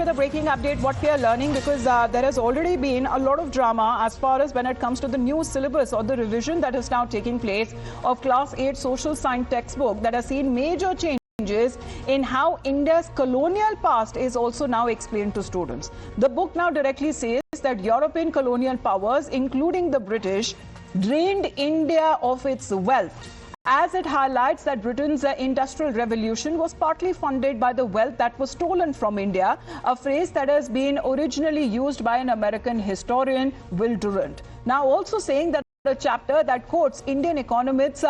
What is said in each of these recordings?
with a breaking update, what we are learning, because there has already been a lot of drama as far as when it comes to the new syllabus or the revision that is now taking place of Class 8 Social Science textbook that has seen major changes in how India's colonial past is also now explained to students. The book now directly says that European colonial powers, including the British, drained India of its wealth, as it highlights that Britain's industrial revolution was partly funded by the wealth that was stolen from India, a phrase that has been originally used by an American historian, Will Durant. Now also saying that a chapter that quotes Indian economist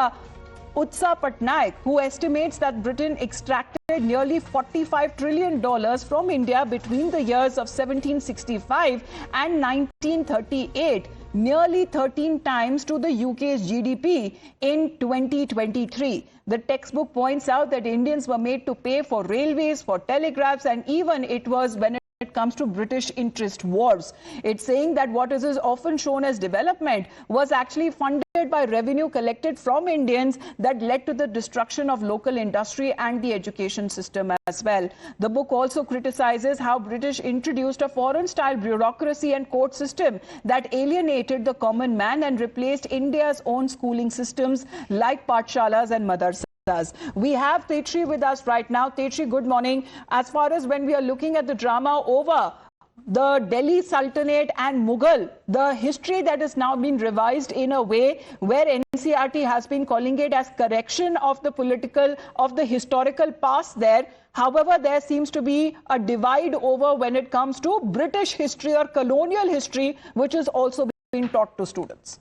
Utsa Patnaik, who estimates that Britain extracted nearly $45 trillion from India between the years of 1765 and 1938, nearly 13 times to the UK's GDP in 2023. The textbook points out that Indians were made to pay for railways, for telegraphs, and even it was when it comes to British interest wars. It's saying that what is often shown as development was actually funded by revenue collected from Indians that led to the destruction of local industry and the education system as well. The book also criticizes how British introduced a foreign-style bureaucracy and court system that alienated the common man and replaced India's own schooling systems like pathshalas and madrasas. We have Tetri with us right now. Tetri, good morning. As far as when we are looking at the drama over the Delhi Sultanate and Mughal, the history that is now being revised in a way where NCERT has been calling it as correction of the historical past there. However, there seems to be a divide over when it comes to British history or colonial history, which is also being taught to students.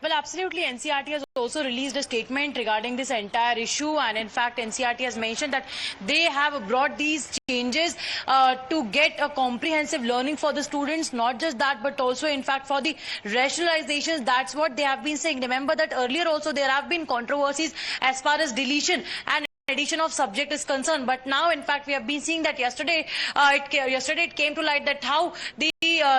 Well, absolutely. NCERT has also released a statement regarding this entire issue, and in fact NCERT has mentioned that they have brought these changes to get a comprehensive learning for the students. Not just that, but also in fact for the rationalizations. That's what they have been saying. Remember that earlier also there have been controversies as far as deletion and addition of subject is concerned, but now in fact we have been seeing that yesterday it came to light that how the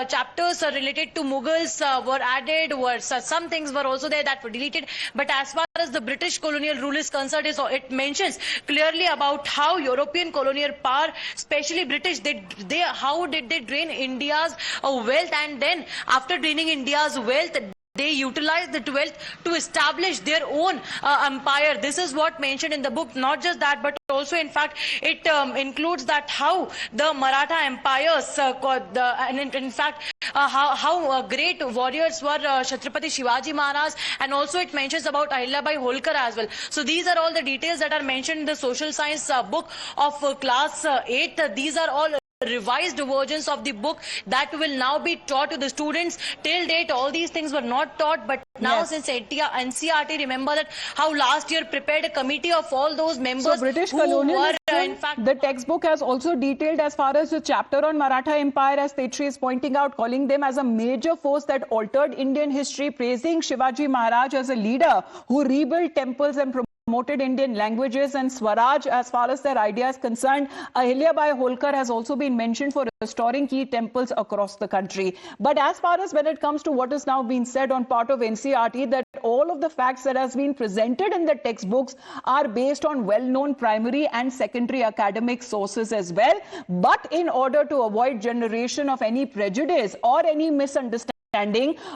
chapters related to Mughals were added, some things were also there that were deleted. But as far as the British colonial rule is concerned, it mentions clearly about how European colonial power, especially British, how did they drain India's wealth, and then after draining India's wealth, they utilized the wealth to establish their own empire. This is what mentioned in the book. Not just that, but also in fact it includes that how the Maratha empires how great warriors were Chhatrapati Shivaji Maharaj, and also it mentions about Ahilyabai Holkar as well. So these are all the details that are mentioned in the social science book of class 8. These are all revised versions of the book that will now be taught to the students. Till date all these things were not taught, but now since NCERT, remember that how last year prepared a committee of all those members. So British colonialism, in fact, the textbook has also detailed as far as the chapter on Maratha Empire, as Tetri is pointing out, calling them as a major force that altered Indian history, praising Shivaji Maharaj as a leader who rebuilt temples and promoted Indian languages and Swaraj as far as their idea is concerned. Ahilyabai Holkar has also been mentioned for restoring key temples across the country. But as far as when it comes to what is now being said on part of NCERT, that all of the facts that has been presented in the textbooks are based on well-known primary and secondary academic sources as well. But in order to avoid generation of any prejudice or any misunderstanding,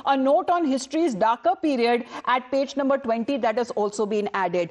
a note on history's darker period at page number 20 that has also been added.